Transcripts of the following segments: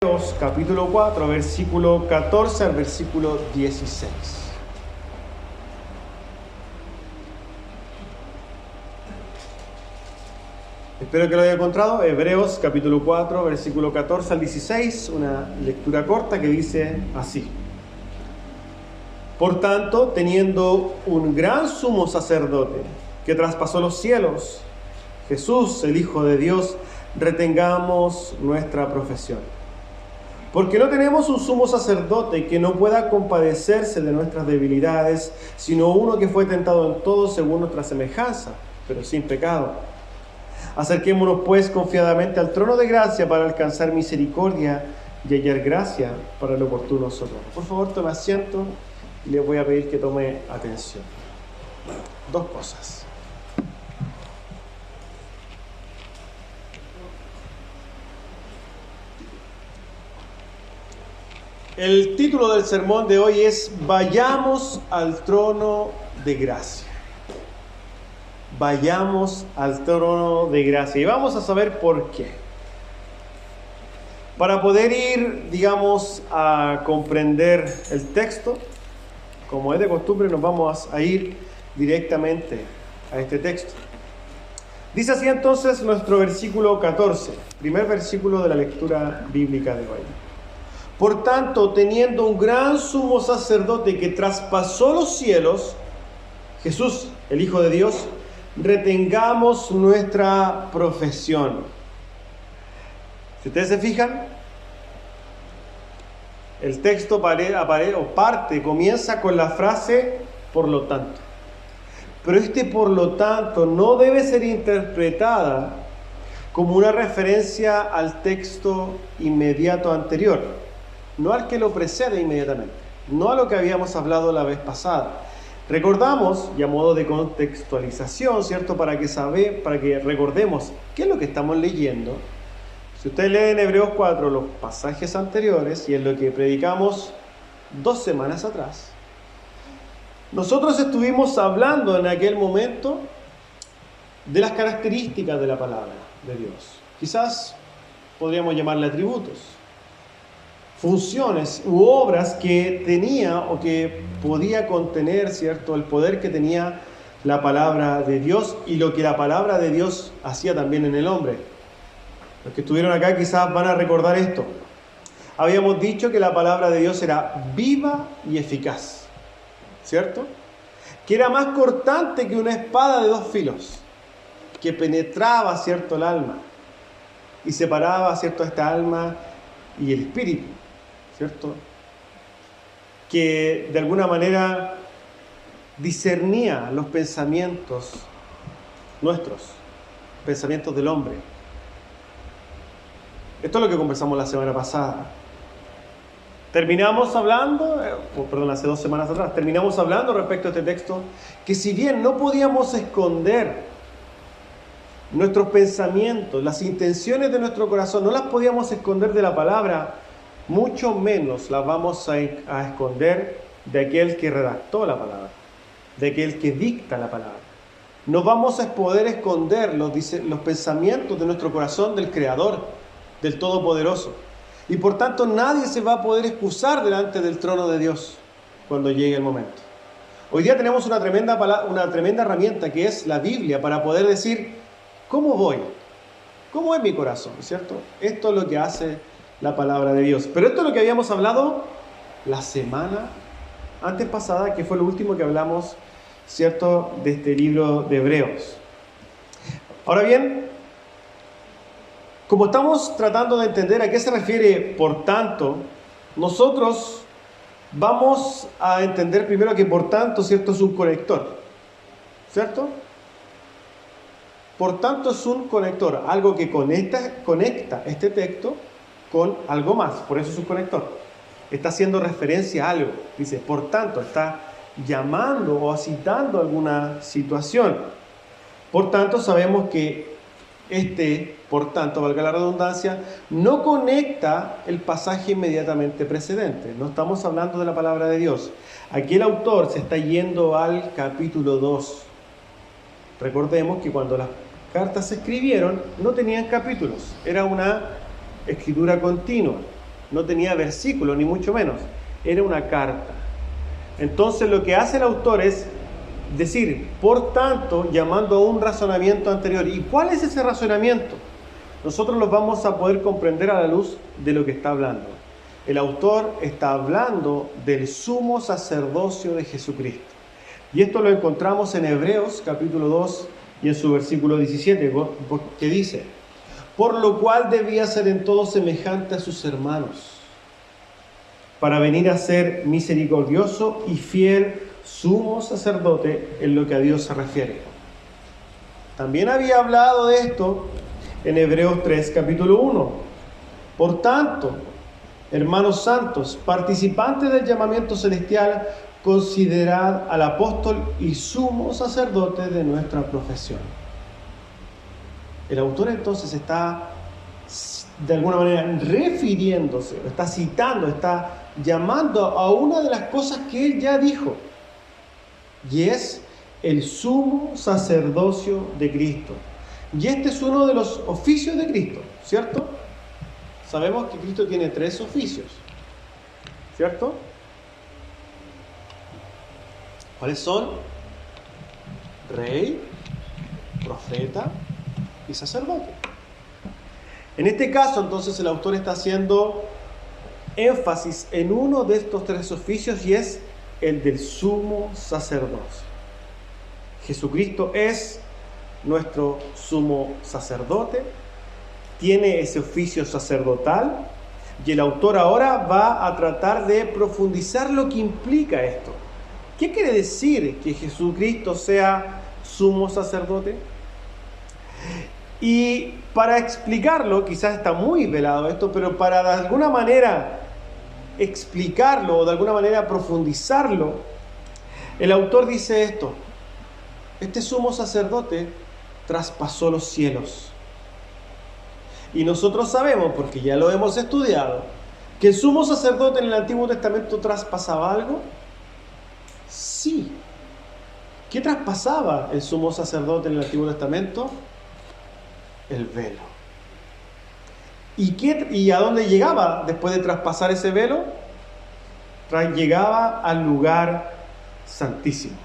Hebreos capítulo 4, versículo 14 al versículo 16. Espero que lo haya encontrado. Hebreos capítulo 4, versículo 14 al 16, una lectura corta que dice así. Por tanto, teniendo un gran sumo sacerdote que traspasó los cielos, Jesús, el Hijo de Dios, retengamos nuestra profesión. Porque no tenemos un sumo sacerdote que no pueda compadecerse de nuestras debilidades, sino uno que fue tentado en todo según nuestra semejanza, pero sin pecado. Acerquémonos pues confiadamente al trono de gracia para alcanzar misericordia y hallar gracia para el oportuno socorro. Por favor, tome asiento y les voy a pedir que tome atención. Dos cosas. El título del sermón de hoy es Vayamos al trono de gracia. Vayamos al trono de gracia. Y vamos a saber por qué. Para poder ir, a comprender el texto, como es de costumbre, nos vamos a ir directamente a este texto. Dice así entonces nuestro versículo 14, primer versículo de la lectura bíblica de hoy. Por tanto, teniendo un gran sumo sacerdote que traspasó los cielos, Jesús, el Hijo de Dios, retengamos nuestra profesión. Si ustedes se fijan, el texto comienza con la frase por lo tanto. Pero por lo tanto no debe ser interpretada como una referencia al texto inmediato anterior. No al que lo precede inmediatamente, no a lo que habíamos hablado la vez pasada. Recordamos, y a modo de contextualización, ¿cierto? Para que recordemos qué es lo que estamos leyendo. Si usted lee en Hebreos 4 los pasajes anteriores, y en lo que predicamos 2 semanas atrás, nosotros estuvimos hablando en aquel momento de las características de la palabra de Dios. Quizás podríamos llamarle atributos, funciones u obras que tenía o que podía contener, ¿cierto?, el poder que tenía la palabra de Dios y lo que la palabra de Dios hacía también en el hombre. Los que estuvieron acá quizás van a recordar esto. Habíamos dicho que la palabra de Dios era viva y eficaz, ¿cierto? Que era más cortante que una espada de 2 filos, que penetraba, ¿cierto?, el alma y separaba, ¿cierto?, esta alma y el espíritu, ¿cierto? Que de alguna manera discernía los pensamientos nuestros, pensamientos del hombre. Esto es lo que conversamos la semana pasada. Hace 2 semanas atrás, terminamos hablando respecto a este texto, que si bien no podíamos esconder nuestros pensamientos, las intenciones de nuestro corazón, no las podíamos esconder de la palabra, mucho menos las vamos a esconder de aquel que redactó la palabra, de aquel que dicta la palabra. No vamos a poder esconder los pensamientos de nuestro corazón del Creador, del Todopoderoso. Y por tanto nadie se va a poder excusar delante del trono de Dios cuando llegue el momento. Hoy día tenemos una tremenda herramienta que es la Biblia para poder decir, ¿cómo voy? ¿Cómo es mi corazón? ¿Cierto? Esto es lo que hace la palabra de Dios. Pero esto es lo que habíamos hablado la semana antes pasada, que fue lo último que hablamos, ¿cierto?, de este libro de Hebreos. Ahora bien, como estamos tratando de entender a qué se refiere por tanto, nosotros vamos a entender primero que por tanto, ¿cierto?, es un conector, ¿cierto? Por tanto es un conector, algo que conecta este texto con algo más, por eso es un conector. Está haciendo referencia a algo, dice, por tanto, está llamando o citando alguna situación. Por tanto, sabemos que por tanto, valga la redundancia, no conecta el pasaje inmediatamente precedente. No estamos hablando de la palabra de Dios. Aquí el autor se está yendo al capítulo 2. Recordemos que cuando las cartas se escribieron, no tenían capítulos. Era una escritura continua. no tenía versículo, ni mucho menos. Era una carta. Entonces lo que hace el autor es decir, por tanto, llamando a un razonamiento anterior. ¿Y cuál es ese razonamiento? Nosotros lo vamos a poder comprender a la luz de lo que está hablando. El autor está hablando del sumo sacerdocio de Jesucristo. Y esto lo encontramos en Hebreos capítulo 2 y en su versículo 17, que dice: por lo cual debía ser en todo semejante a sus hermanos, para venir a ser misericordioso y fiel sumo sacerdote en lo que a Dios se refiere. También había hablado de esto en Hebreos 3, capítulo 1. Por tanto, hermanos santos, participantes del llamamiento celestial, considerad al apóstol y sumo sacerdote de nuestra profesión. El autor entonces está de alguna manera refiriéndose, está citando, está llamando a una de las cosas que él ya dijo, y es el sumo sacerdocio de Cristo. Y este es uno de los oficios de Cristo, ¿cierto? Sabemos que Cristo tiene 3 oficios, ¿cierto? ¿Cuáles son? Rey, profeta y sacerdote. En este caso, entonces, el autor está haciendo énfasis en uno de estos 3 oficios, y es el del sumo sacerdocio. Jesucristo es nuestro sumo sacerdote, tiene ese oficio sacerdotal, y el autor ahora va a tratar de profundizar lo que implica esto. ¿Qué quiere decir que Jesucristo sea sumo sacerdote? Y para explicarlo, quizás está muy velado esto, pero para de alguna manera explicarlo o de alguna manera profundizarlo, el autor dice esto: este sumo sacerdote traspasó los cielos. Y nosotros sabemos, porque ya lo hemos estudiado, que el sumo sacerdote en el Antiguo Testamento traspasaba algo. Sí. ¿Qué traspasaba el sumo sacerdote en el Antiguo Testamento? El velo. ¿Y a dónde llegaba después de traspasar ese velo? Llegaba al lugar santísimo.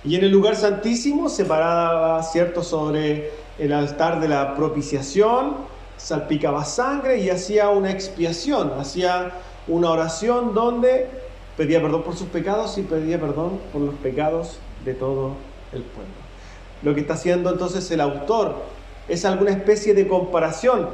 Y en el lugar santísimo se paraba, ¿cierto?, sobre el altar de la propiciación, salpicaba sangre y hacía una expiación, hacía una oración donde pedía perdón por sus pecados y pedía perdón por los pecados de todo el pueblo. Lo que está haciendo entonces el autor es alguna especie de comparación,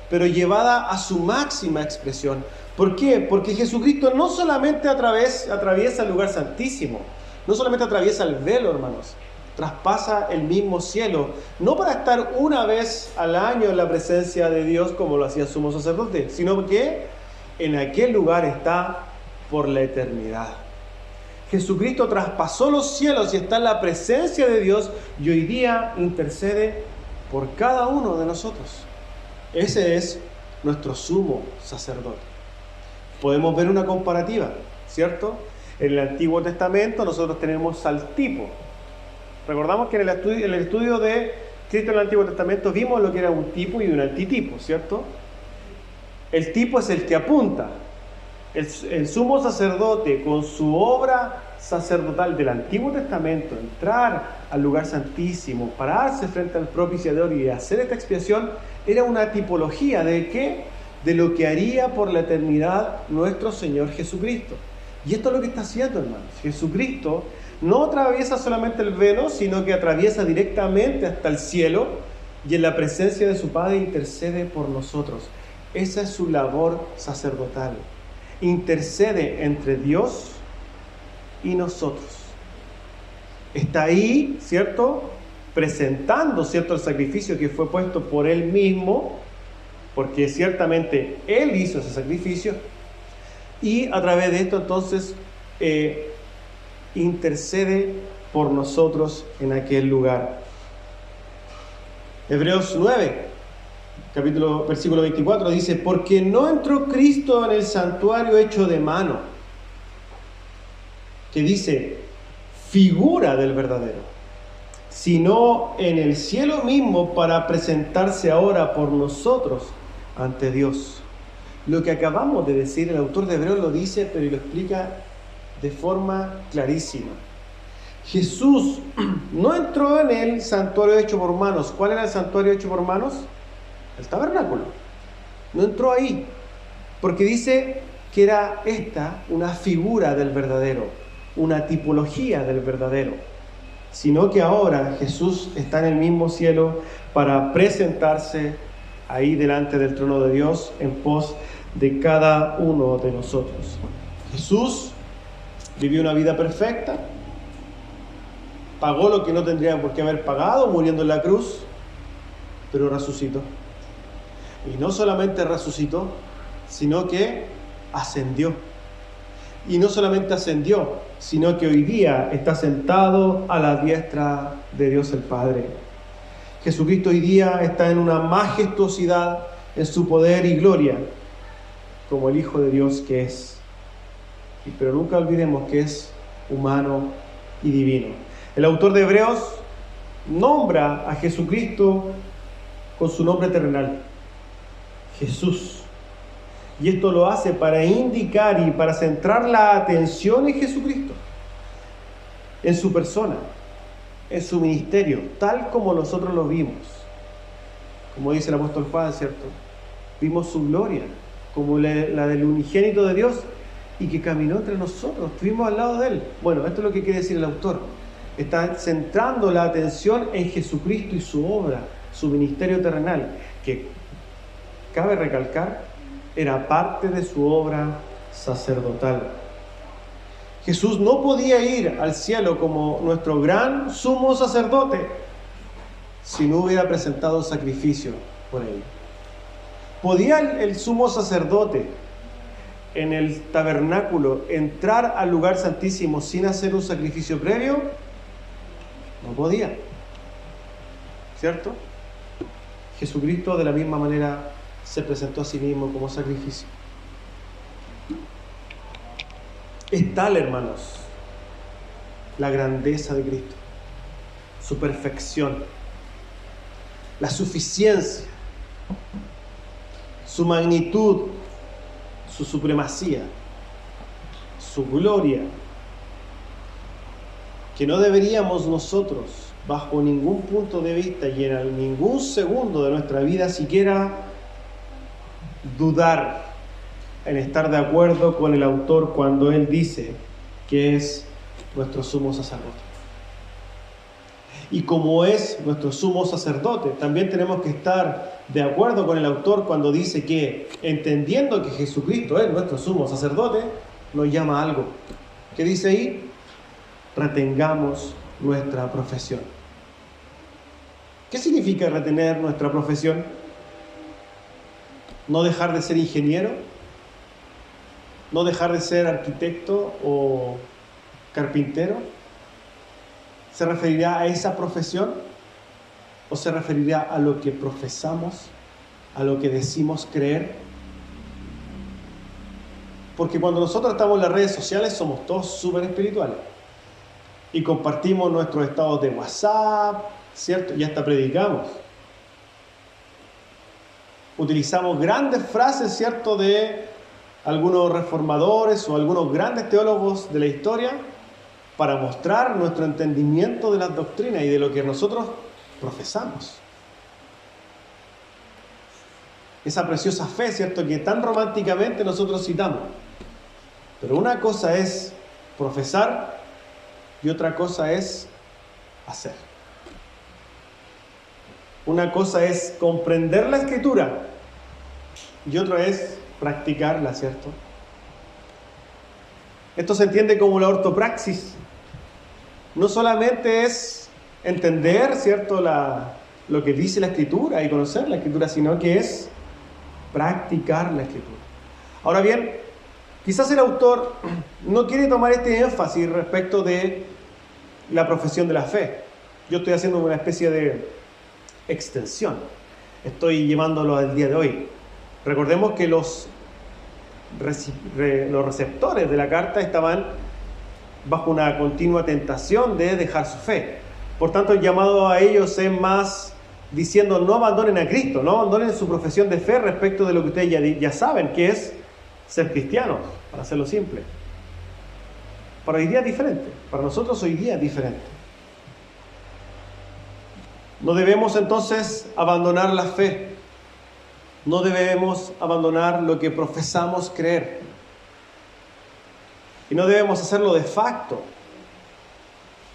pero llevada a su máxima expresión. ¿Por qué? Porque Jesucristo no solamente atraviesa el lugar santísimo, no solamente atraviesa el velo, hermanos, traspasa el mismo cielo, no para estar una vez al año en la presencia de Dios como lo hacía el sumo sacerdote, sino que en aquel lugar está por la eternidad. Jesucristo traspasó los cielos y está en la presencia de Dios, y hoy día intercede por cada uno de nosotros. Ese es nuestro sumo sacerdote. Podemos ver una comparativa, ¿cierto? En el Antiguo Testamento nosotros tenemos al tipo. Recordamos que en el estudio de Cristo en el Antiguo Testamento vimos lo que era un tipo y un antitipo, ¿cierto? El tipo es el que apunta. El sumo sacerdote, con su obra sacerdotal del Antiguo Testamento, entrar al lugar santísimo, pararse frente al propiciador y hacer esta expiación, era una tipología de ¿qué? De lo que haría por la eternidad nuestro Señor Jesucristo. Y esto es lo que está haciendo, hermanos. Jesucristo no atraviesa solamente el velo, sino que atraviesa directamente hasta el cielo, y en la presencia de su Padre intercede por nosotros. Esa es su labor sacerdotal. Intercede entre Dios y nosotros. Está ahí, ¿cierto?, presentando, ¿cierto?, el sacrificio que fue puesto por Él mismo, porque ciertamente Él hizo ese sacrificio, y a través de esto entonces intercede por nosotros en aquel lugar. Hebreos 9, versículo 24 dice: porque no entró Cristo en el santuario hecho de mano, que dice figura del verdadero, sino en el cielo mismo, para presentarse ahora por nosotros ante Dios. Lo que acabamos de decir, el autor de Hebreos lo dice, pero lo explica de forma clarísima. Jesús no entró en el santuario hecho por manos. ¿Cuál era el santuario hecho por manos? El tabernáculo. No entró ahí, porque dice que era esta una figura del verdadero, una tipología del verdadero, sino que ahora Jesús está en el mismo cielo para presentarse ahí delante del trono de Dios en pos de cada uno de nosotros. Jesús vivió una vida perfecta, pagó lo que no tendría por qué haber pagado muriendo en la cruz, pero resucitó. Y no solamente resucitó, sino que ascendió. Y no solamente ascendió, sino que hoy día está sentado a la diestra de Dios el Padre. Jesucristo hoy día está en una majestuosidad en su poder y gloria, como el Hijo de Dios que es. Pero nunca olvidemos que es humano y divino. El autor de Hebreos nombra a Jesucristo con su nombre terrenal, Jesús. Y esto lo hace para indicar y para centrar la atención en Jesucristo, en su persona, en su ministerio, tal como nosotros lo vimos. Como dice el apóstol Juan, ¿cierto? Vimos su gloria, como la del unigénito de Dios, y que caminó entre nosotros, estuvimos al lado de Él. Bueno, esto es lo que quiere decir el autor. Está centrando la atención en Jesucristo y su obra, su ministerio terrenal, que, cabe recalcar, era parte de su obra sacerdotal. Jesús no podía ir al cielo como nuestro gran sumo sacerdote si no hubiera presentado sacrificio por él. ¿Podía el sumo sacerdote en el tabernáculo entrar al lugar santísimo sin hacer un sacrificio previo? No podía, ¿cierto? Jesucristo de la misma manera se presentó a sí mismo como sacrificio. Es tal, hermanos, la grandeza de Cristo, su perfección, la suficiencia, su magnitud, su supremacía, su gloria, que no deberíamos nosotros, bajo ningún punto de vista y en ningún segundo de nuestra vida siquiera, dudar en estar de acuerdo con el autor cuando él dice que es nuestro sumo sacerdote. Y como es nuestro sumo sacerdote, también tenemos que estar de acuerdo con el autor cuando dice que, entendiendo que Jesucristo es nuestro sumo sacerdote, nos llama a algo. ¿Qué dice ahí? Retengamos nuestra profesión. ¿Qué significa retener nuestra profesión? ¿No dejar de ser ingeniero? ¿No dejar de ser arquitecto o carpintero? ¿Se referirá a esa profesión? ¿O se referirá a lo que profesamos, a lo que decimos creer? Porque cuando nosotros estamos en las redes sociales somos todos súper espirituales. Y compartimos nuestros estados de WhatsApp, ¿cierto? Y hasta predicamos. Utilizamos grandes frases, ¿cierto?, de algunos reformadores o algunos grandes teólogos de la historia para mostrar nuestro entendimiento de las doctrinas y de lo que nosotros profesamos. Esa preciosa fe, ¿cierto?, que tan románticamente nosotros citamos. Pero una cosa es profesar y otra cosa es hacer. Una cosa es comprender la Escritura y otra es practicarla, ¿cierto? Esto se entiende como la ortopraxis. No solamente es entender, ¿cierto?, lo que dice la Escritura y conocer la Escritura, sino que es practicar la Escritura. Ahora bien, quizás el autor no quiere tomar este énfasis respecto de la profesión de la fe. Yo estoy haciendo una especie de extensión. Estoy llevándolo al día de hoy. Recordemos que los receptores de la carta estaban bajo una continua tentación de dejar su fe. Por tanto, el llamado a ellos es más diciendo no abandonen a Cristo, no abandonen su profesión de fe respecto de lo que ustedes ya saben, que es ser cristianos, para hacerlo simple. Para hoy día es diferente, para nosotros hoy día es diferente. No debemos entonces abandonar la fe, no debemos abandonar lo que profesamos creer, y no debemos hacerlo de facto.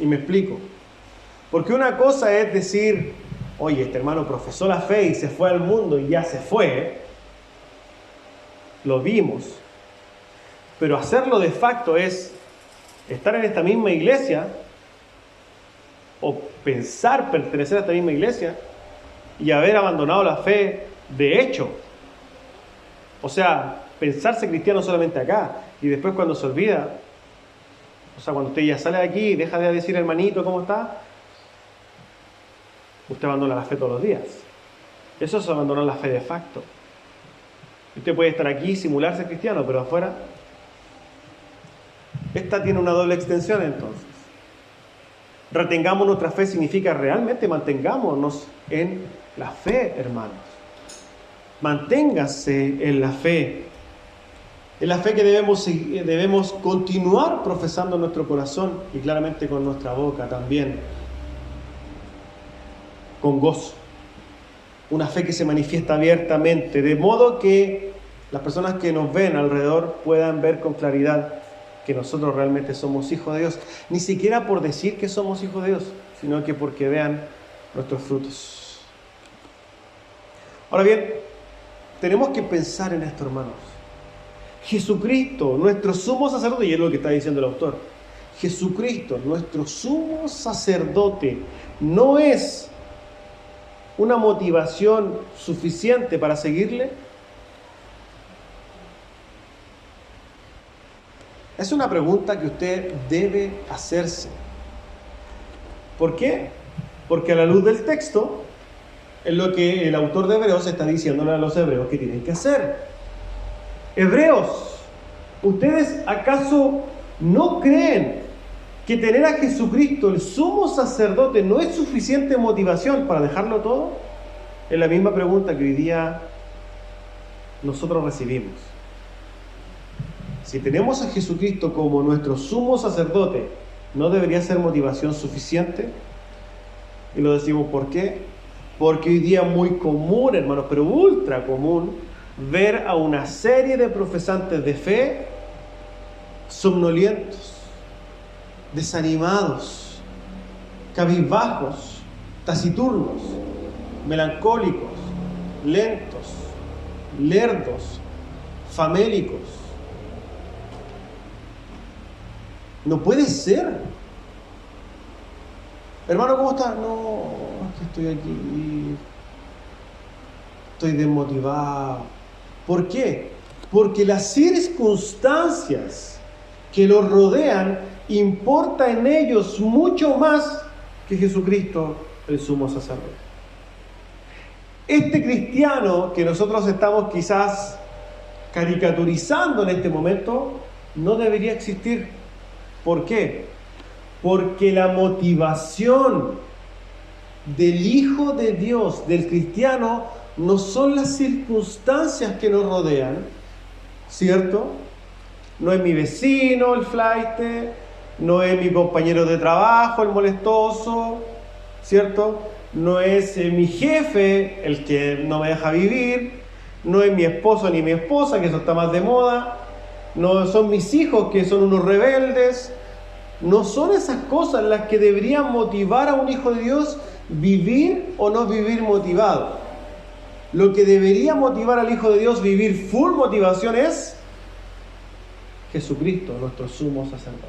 Y me explico. Porque una cosa es decir, oye, este hermano profesó la fe y se fue al mundo y ya se fue. Lo vimos. Pero hacerlo de facto es estar en esta misma iglesia o pensar pertenecer a esta misma iglesia y haber abandonado la fe de hecho. O sea, pensarse cristiano solamente acá y después cuando se olvida, o sea, cuando usted ya sale de aquí y deja de decir hermanito, ¿cómo está? Usted abandona la fe todos los días. Eso es abandonar la fe de facto. Usted puede estar aquí y simular ser cristiano, pero afuera. Esta tiene una doble extensión entonces. Retengamos nuestra fe significa realmente mantengámonos en la fe, hermanos. Manténgase en la fe. En la fe que debemos continuar profesando en nuestro corazón y claramente con nuestra boca también. Con gozo. Una fe que se manifiesta abiertamente, de modo que las personas que nos ven alrededor puedan ver con claridad que nosotros realmente somos hijos de Dios. Ni siquiera por decir que somos hijos de Dios, sino que porque vean nuestros frutos. Ahora bien, tenemos que pensar en esto, hermanos. Jesucristo, nuestro sumo sacerdote, y es lo que está diciendo el autor, Jesucristo, nuestro sumo sacerdote, no es una motivación suficiente para seguirle. Es una pregunta que usted debe hacerse. ¿Por qué? Porque a la luz del texto es lo que el autor de Hebreos está diciéndole a los hebreos que tienen que hacer. Hebreos, ¿ustedes acaso no creen que tener a Jesucristo, el sumo sacerdote, no es suficiente motivación para dejarlo todo? Es la misma pregunta que hoy día nosotros recibimos. Si tenemos a Jesucristo como nuestro sumo sacerdote, ¿no debería ser motivación suficiente? Y lo decimos ¿por qué? Porque hoy día es muy común, hermanos, pero ultra común, ver a una serie de profesantes de fe somnolientos, desanimados, cabizbajos, taciturnos, melancólicos, lentos, lerdos, famélicos. No puede ser. Hermano, ¿cómo está? No, es que estoy aquí. Estoy desmotivado. ¿Por qué? Porque las circunstancias que los rodean importa en ellos mucho más que Jesucristo, el sumo sacerdote. Este cristiano que nosotros estamos quizás caricaturizando en este momento no debería existir. ¿Por qué? Porque la motivación del Hijo de Dios, del cristiano, no son las circunstancias que nos rodean, ¿cierto? No es mi vecino, el flaite, no es mi compañero de trabajo, el molestoso, ¿cierto? No es mi jefe, el que no me deja vivir, no es mi esposo ni mi esposa, que eso está más de moda, no son mis hijos, que son unos rebeldes. No son esas cosas las que deberían motivar a un hijo de Dios vivir o no vivir motivado. Lo que debería motivar al hijo de Dios vivir full motivación es Jesucristo, nuestro sumo sacerdote.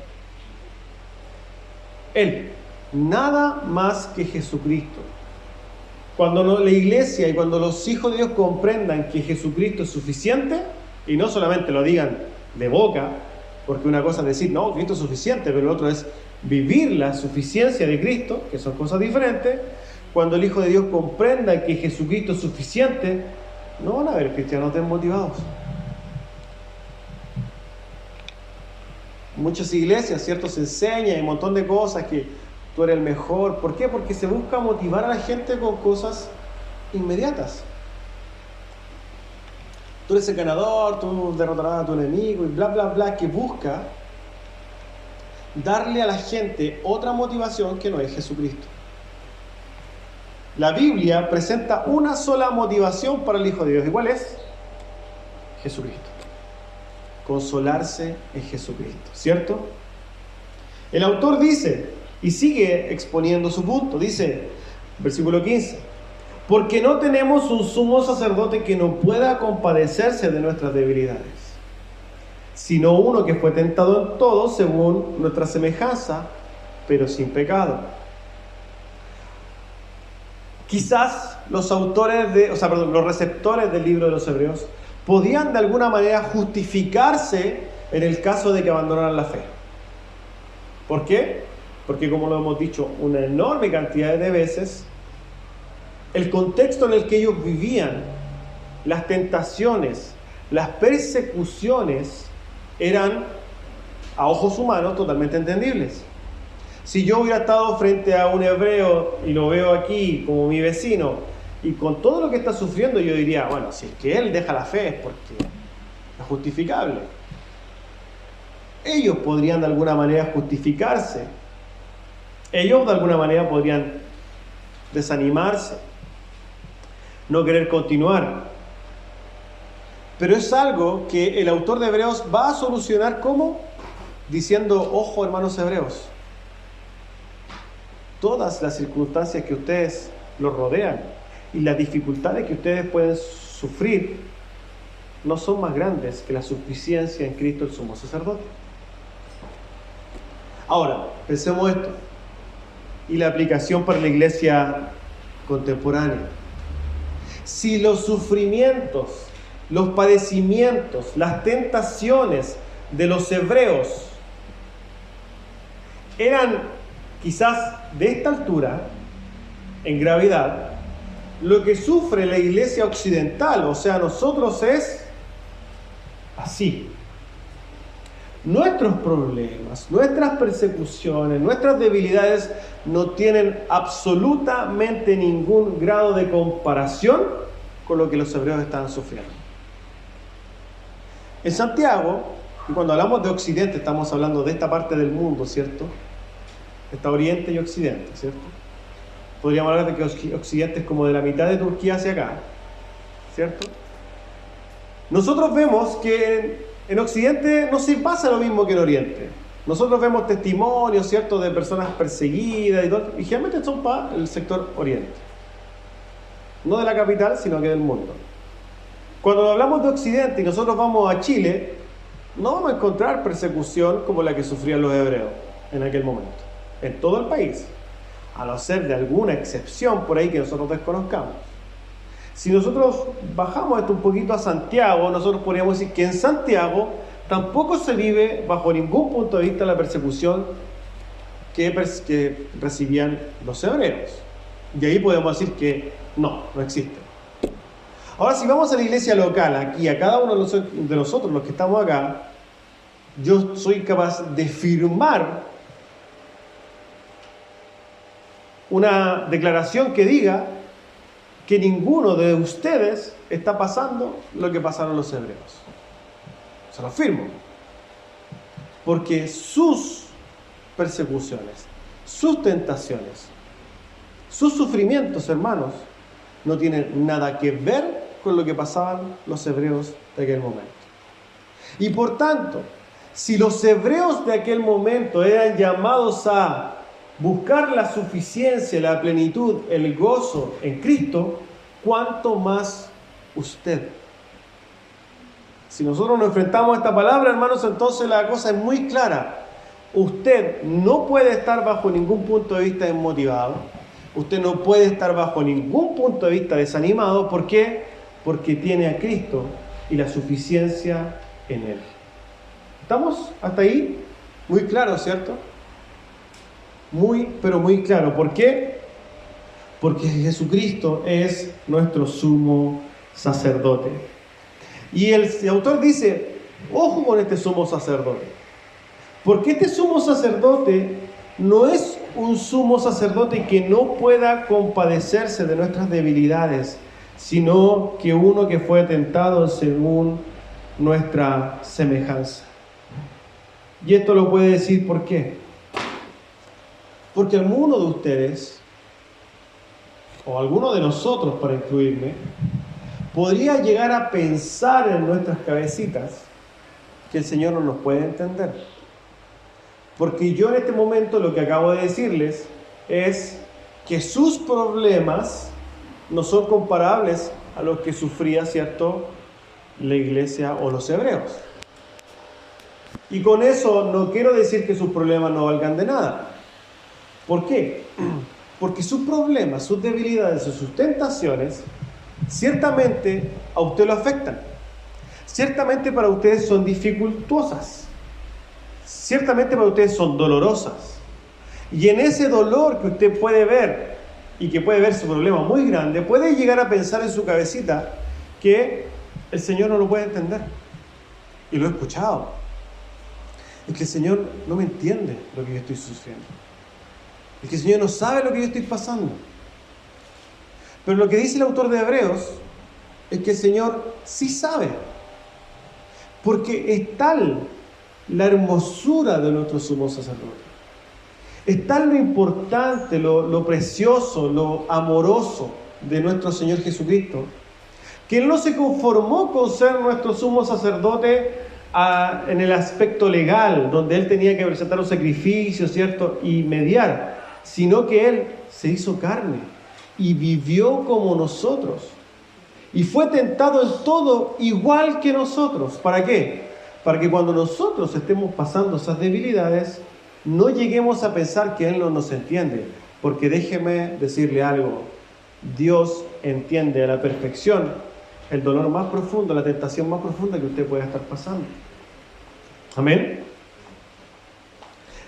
Él, nada más que Jesucristo. Cuando la iglesia y cuando los hijos de Dios comprendan que Jesucristo es suficiente, y no solamente lo digan de boca, porque una cosa es decir, no, Cristo es suficiente, pero lo otro es vivir la suficiencia de Cristo, que son cosas diferentes. Cuando el Hijo de Dios comprenda que Jesucristo es suficiente, no van a haber cristianos desmotivados. Muchas iglesias, ¿cierto? Se enseña y un montón de cosas que tú eres el mejor. ¿Por qué? Porque se busca motivar a la gente con cosas inmediatas. Tú eres el ganador, tú derrotarás a tu enemigo y bla, bla, bla, que busca darle a la gente otra motivación que no es Jesucristo. La Biblia presenta una sola motivación para el Hijo de Dios. ¿Y cuál es? Jesucristo. Consolarse en Jesucristo, ¿cierto? El autor dice, y sigue exponiendo su punto, dice, versículo 15, porque no tenemos un sumo sacerdote que no pueda compadecerse de nuestras debilidades, sino uno que fue tentado en todo según nuestra semejanza, pero sin pecado. Quizás los receptores del libro de los Hebreos podían de alguna manera justificarse en el caso de que abandonaran la fe. ¿Por qué? Porque, como lo hemos dicho una enorme cantidad de veces, el contexto en el que ellos vivían, las tentaciones, las persecuciones, eran, a ojos humanos, totalmente entendibles. Si yo hubiera estado frente a un hebreo y lo veo aquí como mi vecino, y con todo lo que está sufriendo, yo diría, bueno, si es que él deja la fe es porque es justificable. Ellos podrían de alguna manera justificarse. Ellos de alguna manera podrían desanimarse, no querer continuar. Pero es algo que el autor de Hebreos va a solucionar, ¿cómo? Diciendo, ojo, hermanos hebreos, todas las circunstancias que ustedes los rodean y las dificultades que ustedes pueden sufrir no son más grandes que la suficiencia en Cristo el sumo sacerdote. Ahora, pensemos esto y la aplicación para la iglesia contemporánea. Si los sufrimientos, los padecimientos, las tentaciones de los hebreos eran quizás de esta altura, en gravedad, lo que sufre la iglesia occidental, o sea, nosotros, es así. Nuestros problemas, nuestras persecuciones, nuestras debilidades no tienen absolutamente ningún grado de comparación con lo que los hebreos estaban sufriendo. En Santiago, y cuando hablamos de Occidente, estamos hablando de esta parte del mundo, ¿cierto? Está Oriente y Occidente, ¿cierto? Podríamos hablar de que Occidente es como de la mitad de Turquía hacia acá, ¿cierto? Nosotros vemos que en Occidente no se pasa lo mismo que en Oriente. Nosotros vemos testimonios, ¿cierto?, de personas perseguidas y todo, y generalmente son para el sector Oriente. No de la capital, sino que del mundo. Cuando hablamos de Occidente y nosotros vamos a Chile, no vamos a encontrar persecución como la que sufrían los hebreos en aquel momento, en todo el país, a no ser de alguna excepción por ahí que nosotros desconozcamos. Si nosotros bajamos esto un poquito a Santiago, nosotros podríamos decir que en Santiago tampoco se vive bajo ningún punto de vista la persecución que recibían los hebreos. Y ahí podemos decir que no existe. Ahora, si vamos a la iglesia local, aquí, a cada uno de nosotros, los que estamos acá, yo soy capaz de firmar una declaración que diga que ninguno de ustedes está pasando lo que pasaron los hebreos. Se lo firmo. Porque sus persecuciones, sus tentaciones, sus sufrimientos, hermanos, no tienen nada que ver con lo que pasaban los hebreos de aquel momento. Y por tanto, si los hebreos de aquel momento eran llamados a buscar la suficiencia, la plenitud, el gozo en Cristo, ¿cuánto más usted? Si nosotros nos enfrentamos a esta palabra, hermanos, entonces la cosa es muy clara. Usted no puede estar bajo ningún punto de vista desmotivado. Usted no puede estar bajo ningún punto de vista desanimado. ¿Por qué? Porque tiene a Cristo y la suficiencia en Él. ¿Estamos hasta ahí? Muy claro, ¿cierto? Muy, pero muy claro. ¿Por qué? Porque Jesucristo es nuestro sumo sacerdote. Y el autor dice, ojo con este sumo sacerdote. Porque este sumo sacerdote no es un sumo sacerdote que no pueda compadecerse de nuestras debilidades, sino que uno que fue tentado según nuestra semejanza. Y esto lo puede decir ¿por qué? Porque alguno de ustedes, o alguno de nosotros para incluirme, podría llegar a pensar en nuestras cabecitas que el Señor no nos puede entender. Porque yo en este momento lo que acabo de decirles es que sus problemas no son comparables a los que sufría, ¿cierto?, la iglesia o los hebreos. Y con eso no quiero decir que sus problemas no valgan de nada. ¿Por qué? Porque sus problemas, sus debilidades, sus tentaciones, ciertamente a usted lo afectan. Ciertamente para ustedes son dificultosas. Ciertamente para ustedes son dolorosas. Y en ese dolor que usted puede ver, y que puede ver su problema muy grande, puede llegar a pensar en su cabecita que el Señor no lo puede entender. Y lo he escuchado. Es que el Señor no me entiende lo que yo estoy sufriendo. Es que el Señor no sabe lo que yo estoy pasando. Pero lo que dice el autor de Hebreos es que el Señor sí sabe. Porque es tal la hermosura de nuestro sumo sacerdote. Es tal lo importante, lo precioso, lo amoroso de nuestro Señor Jesucristo, que Él no se conformó con ser nuestro sumo sacerdote en el aspecto legal, donde Él tenía que presentar un sacrificio, ¿cierto?, y mediar, sino que Él se hizo carne y vivió como nosotros. Y fue tentado en todo igual que nosotros. ¿Para qué? Para que cuando nosotros estemos pasando esas debilidades, no lleguemos a pensar que Él no nos entiende. Porque déjeme decirle algo. Dios entiende a la perfección el dolor más profundo, la tentación más profunda que usted pueda estar pasando. Amén.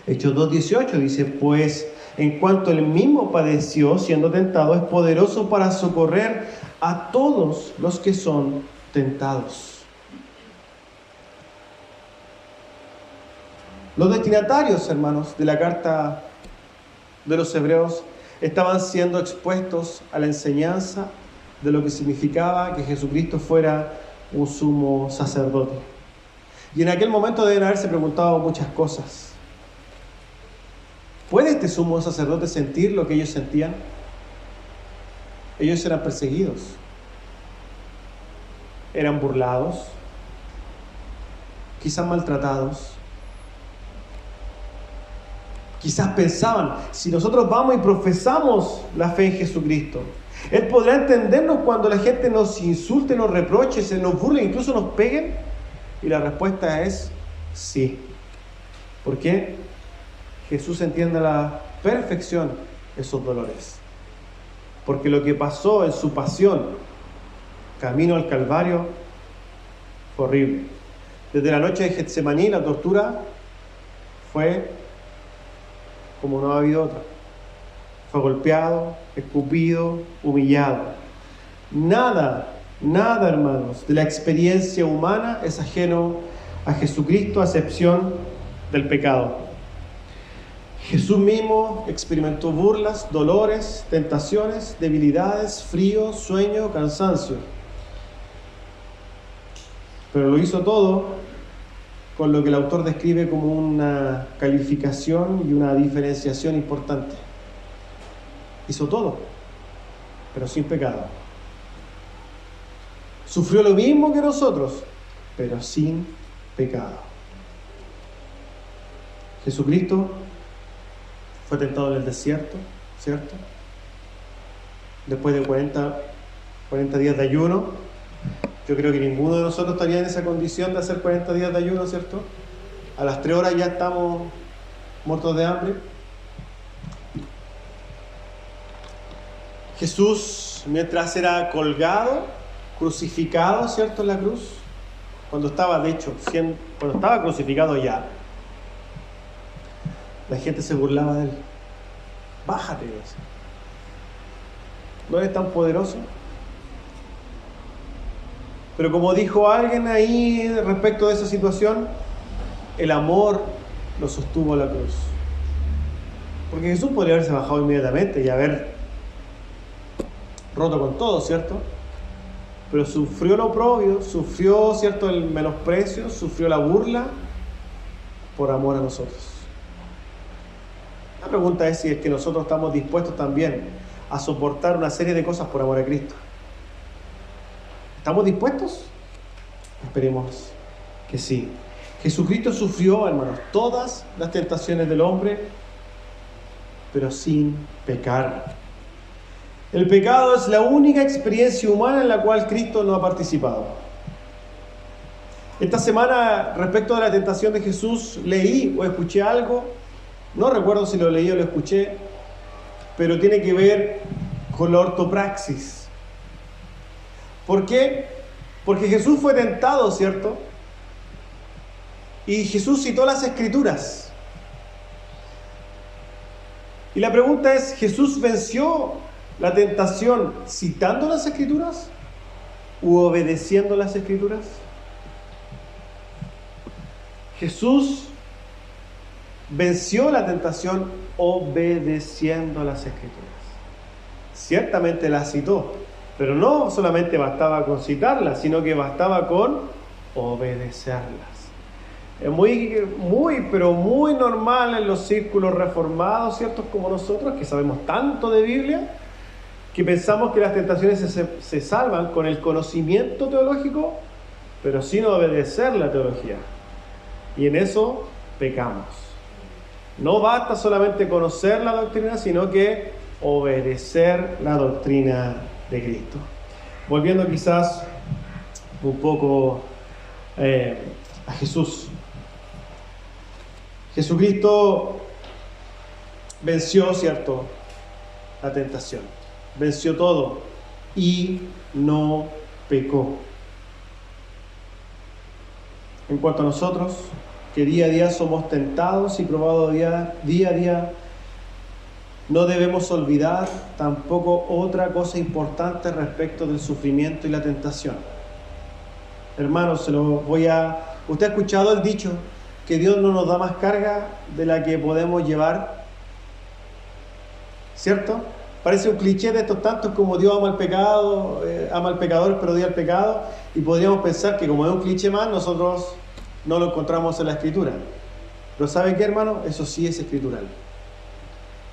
Hechos 2:18 dice, pues en cuanto Él mismo padeció siendo tentado, es poderoso para socorrer a todos los que son tentados. Los destinatarios, hermanos, de la carta de los Hebreos estaban siendo expuestos a la enseñanza de lo que significaba que Jesucristo fuera un sumo sacerdote. Y en aquel momento deben haberse preguntado muchas cosas. ¿Puede este sumo sacerdote sentir lo que ellos sentían? Ellos eran perseguidos, eran burlados, quizás maltratados. Quizás pensaban, si nosotros vamos y profesamos la fe en Jesucristo, Él podrá entendernos cuando la gente nos insulte, nos reproche, se nos burle, incluso nos peguen. Y la respuesta es sí. ¿Por qué? Jesús entiende a la perfección esos dolores. Porque lo que pasó en su pasión, camino al Calvario, fue horrible. Desde la noche de Getsemaní, la tortura fue como no ha habido otra. Fue golpeado, escupido, humillado. Nada, hermanos, de la experiencia humana es ajeno a Jesucristo, a excepción del pecado. Jesús mismo experimentó burlas, dolores, tentaciones, debilidades, frío, sueño, cansancio. Pero lo hizo todo con lo que el autor describe como una calificación y una diferenciación importante. Hizo todo, pero sin pecado. Sufrió lo mismo que nosotros, pero sin pecado. Jesucristo fue tentado en el desierto, ¿cierto? Después de 40 días de ayuno. Yo creo que ninguno de nosotros estaría en esa condición de hacer 40 días de ayuno, ¿cierto? A las 3 horas ya estamos muertos de hambre. Jesús, mientras era colgado, crucificado, ¿cierto?, en la cruz, cuando estaba crucificado ya, la gente se burlaba de él. Bájate, Dios. ¿No eres tan poderoso? Pero como dijo alguien ahí respecto de esa situación, el amor lo sostuvo a la cruz. Porque Jesús podría haberse bajado inmediatamente y haber roto con todo, ¿cierto? Pero sufrió el oprobio, sufrió, ¿cierto?, el menosprecio, sufrió la burla por amor a nosotros. La pregunta es si es que nosotros estamos dispuestos también a soportar una serie de cosas por amor a Cristo. ¿Estamos dispuestos? Esperemos que sí. Jesucristo sufrió, hermanos, todas las tentaciones del hombre, pero sin pecar. El pecado es la única experiencia humana en la cual Cristo no ha participado. Esta semana, respecto de la tentación de Jesús, leí o escuché algo, no recuerdo si lo leí o lo escuché, pero tiene que ver con la ortopraxis. ¿Por qué? Porque Jesús fue tentado, ¿cierto? Y Jesús citó las Escrituras. Y la pregunta es, ¿Jesús venció la tentación citando las Escrituras u obedeciendo las Escrituras? Jesús venció la tentación obedeciendo las Escrituras. Ciertamente las citó, pero no solamente bastaba con citarlas, sino que bastaba con obedecerlas. Es pero muy normal en los círculos reformados, ¿cierto?, como nosotros, que sabemos tanto de Biblia, que pensamos que las tentaciones se salvan con el conocimiento teológico, pero sin obedecer la teología. Y en eso pecamos. No basta solamente conocer la doctrina, sino que obedecer la doctrina de Cristo. Volviendo quizás un poco a Jesús. Jesucristo venció, ¿cierto?, la tentación. Venció todo y no pecó. En cuanto a nosotros, que día a día somos tentados y probados día a día, no debemos olvidar tampoco otra cosa importante respecto del sufrimiento y la tentación. Hermanos, ¿usted ha escuchado el dicho que Dios no nos da más carga de la que podemos llevar? ¿Cierto? Parece un cliché de estos tantos como Dios ama al pecador, pero odia al pecado, y podríamos pensar que como es un cliché más, nosotros no lo encontramos en la Escritura. Pero ¿sabe qué, hermano? Eso sí es escritural.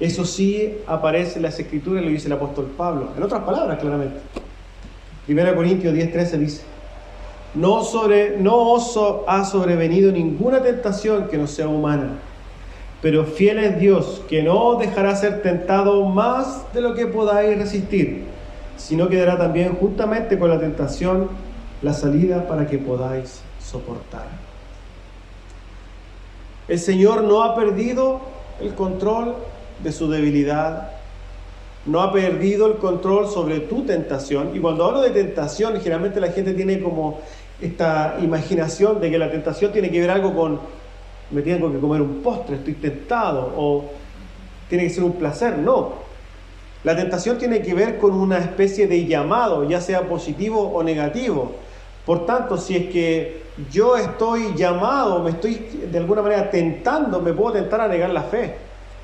Eso sí aparece en las Escrituras, lo dice el apóstol Pablo. En otras palabras, claramente. 1 Corintios 10:13 dice: No os ha sobrevenido ninguna tentación que no sea humana, pero fiel es Dios, que no os dejará ser tentado más de lo que podáis resistir, sino que dará también juntamente con la tentación la salida para que podáis soportar. El Señor no ha perdido el control de su debilidad, no ha perdido el control sobre tu tentación. Y cuando hablo de tentación, generalmente la gente tiene como esta imaginación de que la tentación tiene que ver algo con: me tengo que comer un postre, estoy tentado, o tiene que ser un placer. No. La tentación tiene que ver con una especie de llamado, ya sea positivo o negativo. Por tanto, si es que yo estoy llamado, me estoy de alguna manera tentando, me puedo tentar a negar la fe.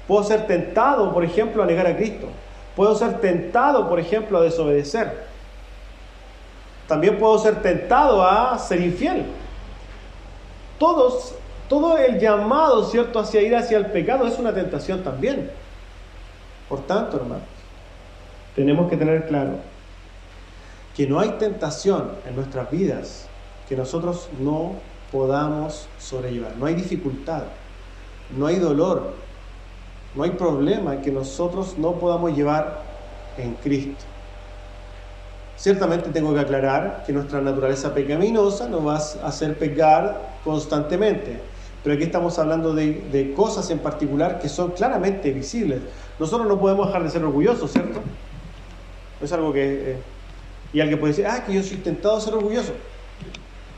Puedo ser tentado, por ejemplo, a negar a Cristo. Puedo ser tentado, por ejemplo, a desobedecer. También puedo ser tentado a ser infiel. Todo el llamado, ¿cierto?, hacia ir hacia el pecado es una tentación también. Por tanto, hermanos, tenemos que tener claro que no hay tentación en nuestras vidas que nosotros no podamos sobrellevar. No hay dificultad, no hay dolor, no hay problema que nosotros no podamos llevar en Cristo. Ciertamente tengo que aclarar que nuestra naturaleza pecaminosa nos va a hacer pecar constantemente. Pero aquí estamos hablando de cosas en particular que son claramente visibles. Nosotros no podemos dejar de ser orgullosos, ¿cierto? No es algo que... y alguien puede decir: que yo soy tentado a ser orgulloso.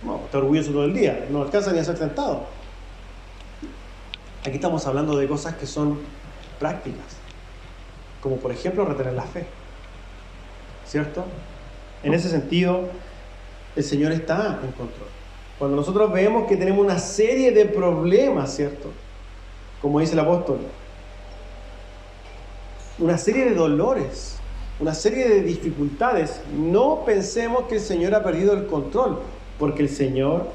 No, está orgulloso todo el día, no alcanza ni a ser tentado. Aquí estamos hablando de cosas que son prácticas, como por ejemplo retener la fe, ¿cierto? En ese sentido, el Señor está en control. Cuando nosotros vemos que tenemos una serie de problemas, ¿cierto?, como dice el apóstol, una serie de dolores, una serie de dificultades. No pensemos que el Señor ha perdido el control, porque el Señor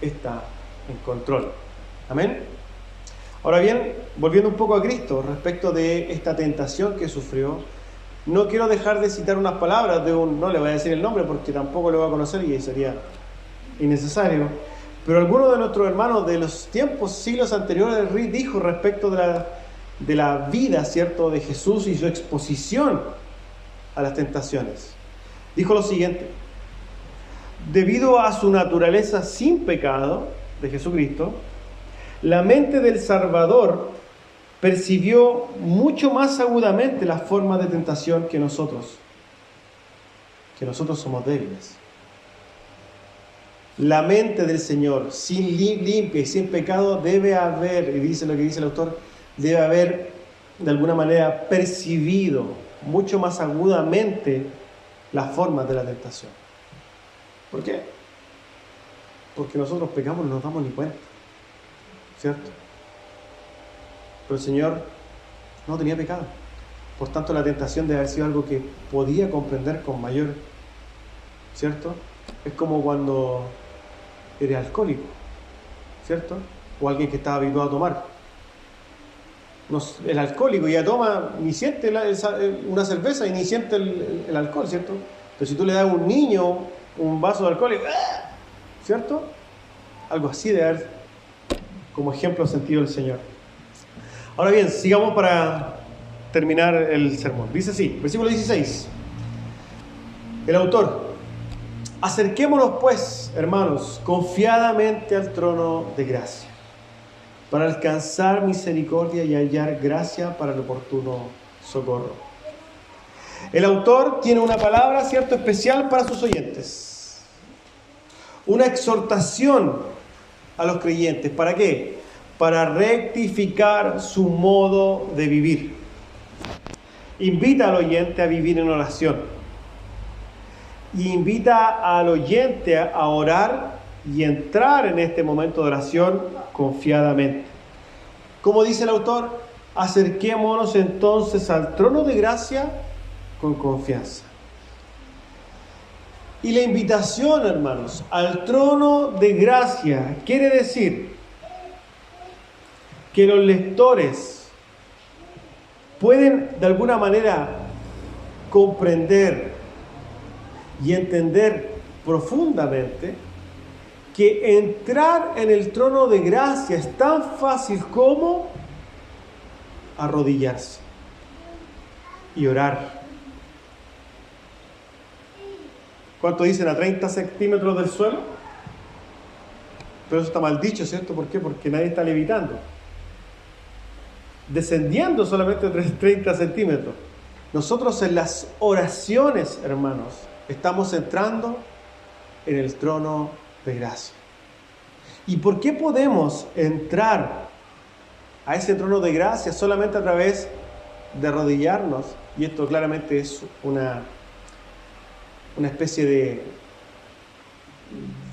está en control. Amén. Ahora bien, volviendo un poco a Cristo respecto de esta tentación que sufrió, no quiero dejar de citar unas palabras de no le voy a decir el nombre porque tampoco lo voy a conocer y sería innecesario, pero alguno de nuestros hermanos de los tiempos, siglos anteriores dijo respecto de la vida, ¿cierto?, de Jesús y su exposición a las tentaciones. Dijo lo siguiente: debido a su naturaleza sin pecado de Jesucristo, la mente del Salvador percibió mucho más agudamente las formas de tentación que nosotros somos débiles. La mente del Señor, limpia y sin pecado, debe haber, y dice lo que dice el autor, debe haber de alguna manera percibido mucho más agudamente las formas de la tentación. ¿Por qué? Porque nosotros pecamos y no nos damos ni cuenta, ¿cierto? Pero el Señor no tenía pecado. Por tanto, la tentación debe haber sido algo que podía comprender con mayor, ¿cierto? Es como cuando eres alcohólico, ¿cierto? O alguien que está habituado a tomar. El alcohólico ya toma, ni siente una cerveza y ni siente el alcohol, ¿cierto? Pero si tú le das a un niño un vaso de alcohol, ¿cierto? Algo así de haber como ejemplo sentido el Señor. Ahora bien, sigamos para terminar el sermón. Dice así, versículo 16. El autor: acerquémonos pues, hermanos, confiadamente al trono de gracia, para alcanzar misericordia y hallar gracia para el oportuno socorro. El autor tiene una palabra, ¿cierto?, especial para sus oyentes. Una exhortación a los creyentes. ¿Para qué? Para rectificar su modo de vivir. Invita al oyente a vivir en oración. Y invita al oyente a orar y entrar en este momento de oración confiadamente. Como dice el autor, acerquémonos entonces al trono de gracia con confianza. Y la invitación, hermanos, al trono de gracia quiere decir que los lectores pueden de alguna manera comprender y entender profundamente que entrar en el trono de gracia es tan fácil como arrodillarse y orar. ¿Cuánto dicen? ¿A 30 centímetros del suelo? Pero eso está mal dicho, ¿cierto? ¿Por qué? Porque nadie está levitando. Descendiendo solamente 30 centímetros. Nosotros en las oraciones, hermanos, estamos entrando en el trono de gracia. ¿Y por qué podemos entrar a ese trono de gracia solamente a través de arrodillarnos? Y esto claramente es una especie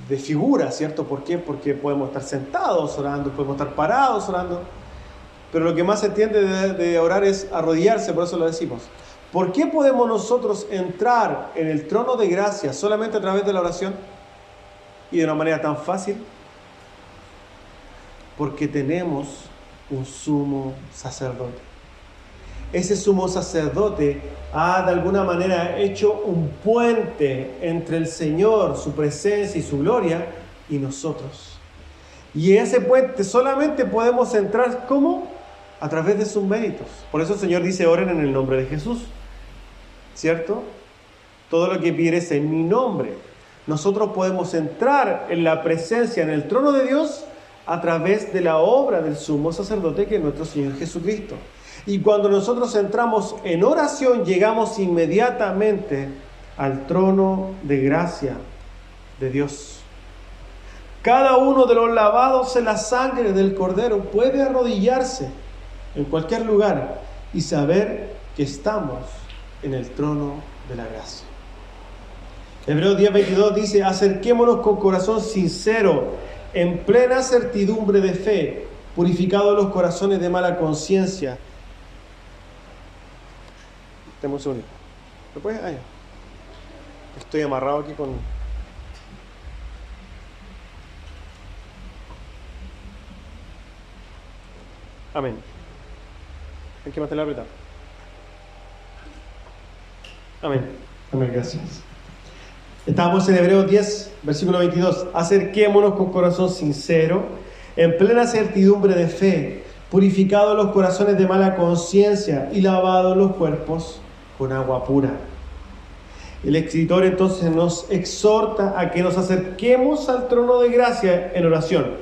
de figura, ¿cierto? ¿Por qué? Porque podemos estar sentados orando, podemos estar parados orando, pero lo que más se entiende de orar es arrodillarse, por eso lo decimos. ¿Por qué podemos nosotros entrar en el trono de gracia solamente a través de la oración y de una manera tan fácil? Porque tenemos un sumo sacerdote. Ese sumo sacerdote ha de alguna manera hecho un puente entre el Señor, su presencia y su gloria, y nosotros. Y ese puente solamente podemos entrar, ¿cómo? A través de sus méritos. Por eso el Señor dice: oren en el nombre de Jesús, ¿cierto? Todo lo que pidieres en mi nombre. Nosotros podemos entrar en la presencia, en el trono de Dios, a través de la obra del sumo sacerdote, que es nuestro Señor Jesucristo. Y cuando nosotros entramos en oración, llegamos inmediatamente al trono de gracia de Dios. Cada uno de los lavados en la sangre del Cordero puede arrodillarse en cualquier lugar y saber que estamos en el trono de la gracia. Hebreos 10:22 dice: acerquémonos con corazón sincero, en plena certidumbre de fe, purificados los corazones de mala conciencia Deme un segundo. ¿Lo puedes? Ah, ya. Estoy amarrado aquí con... Amén. Hay que mantenerla apretada. Amén. Amén, gracias. Estamos en Hebreos 10, versículo 22. Acerquémonos con corazón sincero, en plena certidumbre de fe, purificados los corazones de mala conciencia y lavados los cuerpos con agua pura. El escritor entonces nos exhorta a que nos acerquemos al trono de gracia en oración,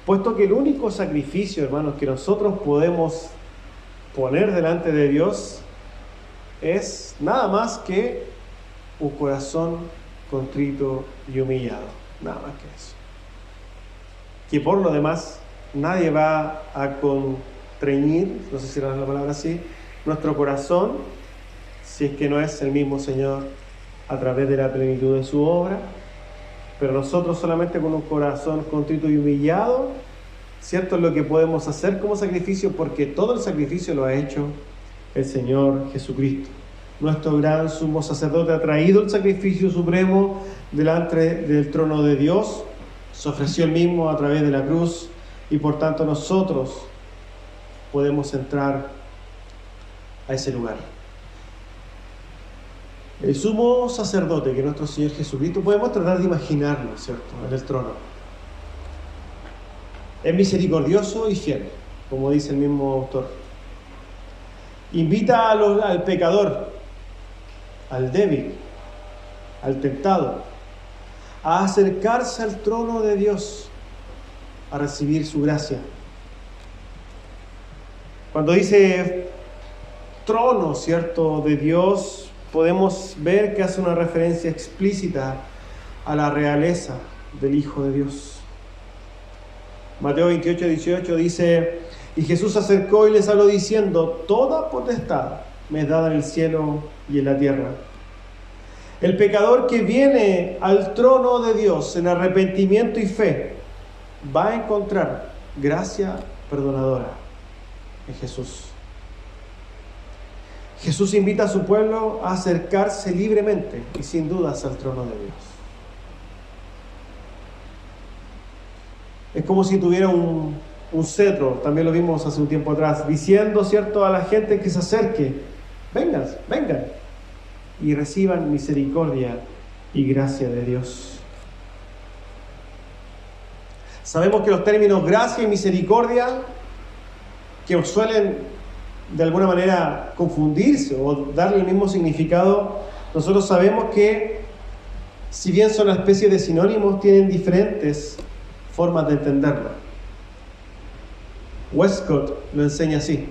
puesto que el único sacrificio, hermanos, que nosotros podemos poner delante de Dios es nada más que un corazón contrito y humillado, nada más que eso. Que por lo demás nadie va a constreñir, no sé si era la palabra así, nuestro corazón, si es que no es el mismo Señor a través de la plenitud de su obra. Pero nosotros solamente con un corazón contrito y humillado, cierto es lo que podemos hacer como sacrificio, porque todo el sacrificio lo ha hecho el Señor Jesucristo. Nuestro gran sumo sacerdote ha traído el sacrificio supremo delante del trono de Dios, se ofreció el mismo a través de la cruz, y por tanto nosotros podemos entrar a ese lugar. El sumo sacerdote, que es nuestro Señor Jesucristo, podemos tratar de imaginarlo, ¿cierto?, en el trono. Es misericordioso y fiel, como dice el mismo autor. Invita al pecador, al débil, al tentado, a acercarse al trono de Dios, a recibir su gracia. Cuando dice trono, ¿cierto?, de Dios, podemos ver que hace una referencia explícita a la realeza del Hijo de Dios. Mateo 28, 18 dice: y Jesús se acercó y les habló diciendo: toda potestad me es dada en el cielo y en la tierra. El pecador que viene al trono de Dios en arrepentimiento y fe va a encontrar gracia perdonadora en Jesús. Jesús invita a su pueblo a acercarse libremente y sin dudas al trono de Dios. Es como si tuviera un cetro, también lo vimos hace un tiempo atrás, diciendo, ¿cierto?, a la gente que se acerque: vengan, vengan y reciban misericordia y gracia de Dios. Sabemos que los términos gracia y misericordia, que suelen de alguna manera confundirse o darle el mismo significado, nosotros sabemos que, si bien son una especie de sinónimos, tienen diferentes formas de entenderlo. Westcott lo enseña así: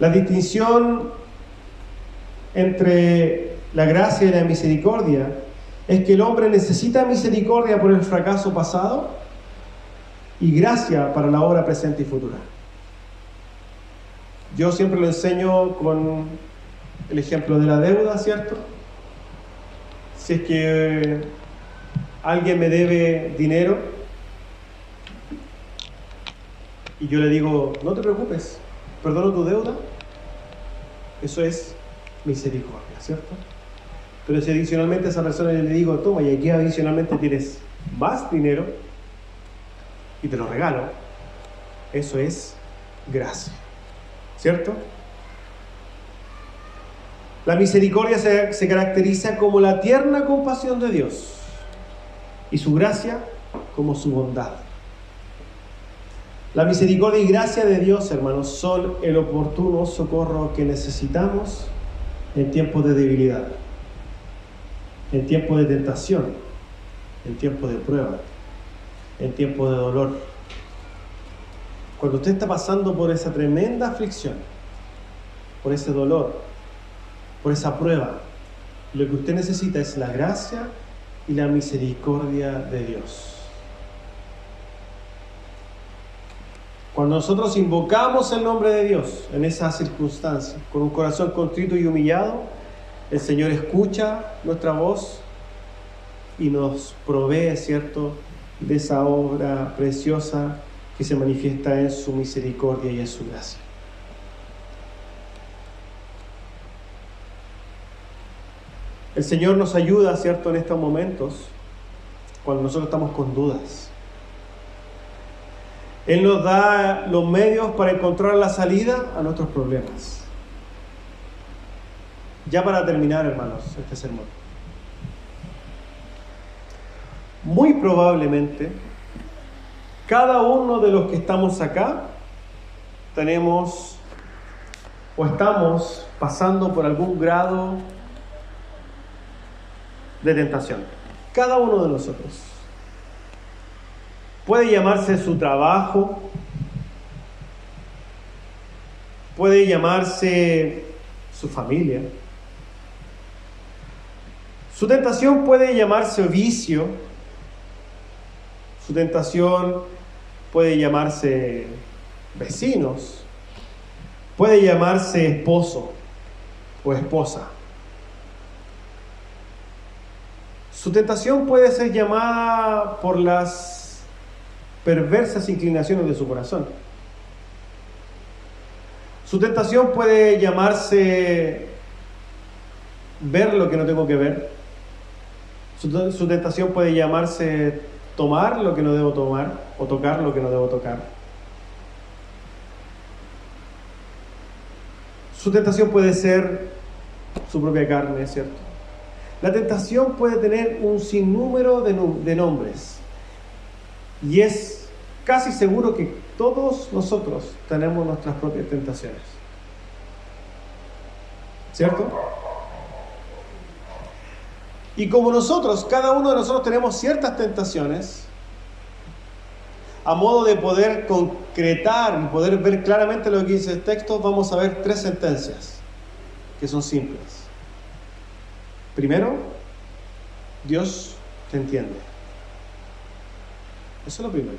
la distinción entre la gracia y la misericordia es que el hombre necesita misericordia por el fracaso pasado y gracia para la obra presente y futura. Yo siempre lo enseño con el ejemplo de la deuda, ¿cierto? Si es que alguien me debe dinero y yo le digo: no te preocupes, perdono tu deuda, eso es misericordia, ¿cierto? Pero si adicionalmente a esa persona le digo: toma, y aquí adicionalmente tienes más dinero y te lo regalo, eso es gracia, ¿cierto? La misericordia se caracteriza como la tierna compasión de Dios y su gracia como su bondad. La misericordia y gracia de Dios, hermanos, son el oportuno socorro que necesitamos en tiempos de debilidad, en tiempos de tentación, en tiempos de prueba, en tiempos de dolor. Cuando usted está pasando por esa tremenda aflicción, por ese dolor, por esa prueba, lo que usted necesita es la gracia y la misericordia de Dios. Cuando nosotros invocamos el nombre de Dios en esa circunstancia, con un corazón contrito y humillado, el Señor escucha nuestra voz y nos provee, ¿cierto?, de esa obra preciosa que se manifiesta en su misericordia y en su gracia. El Señor nos ayuda, ¿cierto?, en estos momentos, cuando nosotros estamos con dudas. Él nos da los medios para encontrar la salida a nuestros problemas. Ya para terminar, hermanos, este sermón. Muy probablemente, cada uno de los que estamos acá, tenemos o estamos pasando por algún grado de tentación. Cada uno de nosotros. Puede llamarse su trabajo, puede llamarse su familia. Su tentación puede llamarse vicio, su tentación puede llamarse vecinos, puede llamarse esposo o esposa. Su tentación puede ser llamada por las perversas inclinaciones de su corazón. Su tentación puede llamarse ver lo que no tengo que ver. Su tentación puede llamarse tomar lo que no debo tomar o tocar lo que no debo tocar. Su tentación puede ser su propia carne, ¿cierto? La tentación puede tener un sinnúmero de nombres y es casi seguro que todos nosotros tenemos nuestras propias tentaciones, ¿cierto? Y como nosotros, cada uno de nosotros tenemos ciertas tentaciones, a modo de poder concretar y poder ver claramente lo que dice el texto, vamos a ver 3 sentencias que son simples. Primero, Dios te entiende. Eso es lo primero.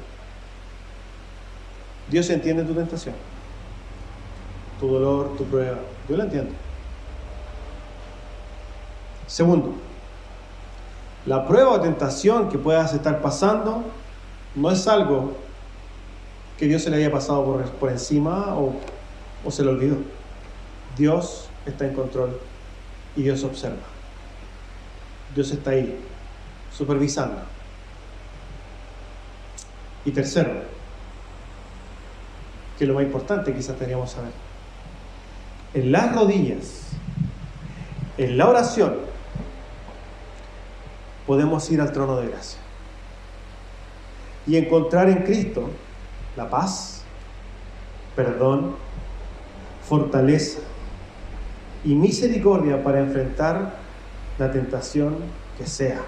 Dios entiende tu tentación, tu dolor, tu prueba. Dios lo entiende. Segundo, la prueba o tentación que puedas estar pasando no es algo que Dios se le haya pasado por encima o se le olvidó. Dios está en control y Dios observa. Dios está ahí, supervisando. Y tercero, que es lo más importante quizás deberíamos saber, en las rodillas, en la oración, podemos ir al trono de gracia y encontrar en Cristo la paz, perdón, fortaleza y misericordia para enfrentar la tentación que sea.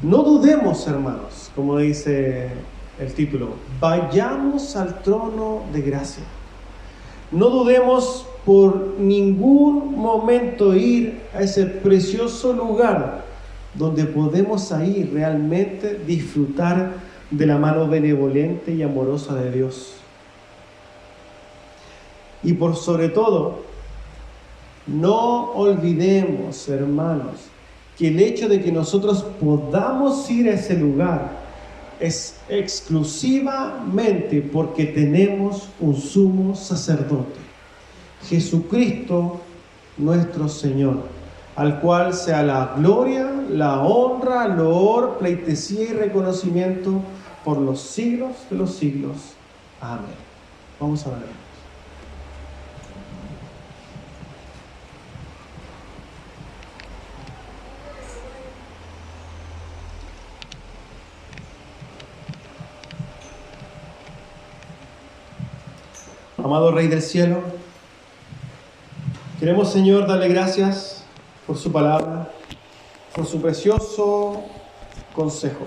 No dudemos, hermanos, como dice el título, vayamos al trono de gracia. No dudemos por ningún momento ir a ese precioso lugar donde podemos ahí realmente disfrutar de la mano benevolente y amorosa de Dios. Y por sobre todo, no olvidemos, hermanos, que el hecho de que nosotros podamos ir a ese lugar es exclusivamente porque tenemos un sumo sacerdote, Jesucristo nuestro Señor, al cual sea la gloria, la honra, loor, pleitesía y reconocimiento por los siglos de los siglos. Amén. Vamos a ver. Amado Rey del Cielo, queremos, Señor, darle gracias por su palabra, por su precioso consejo.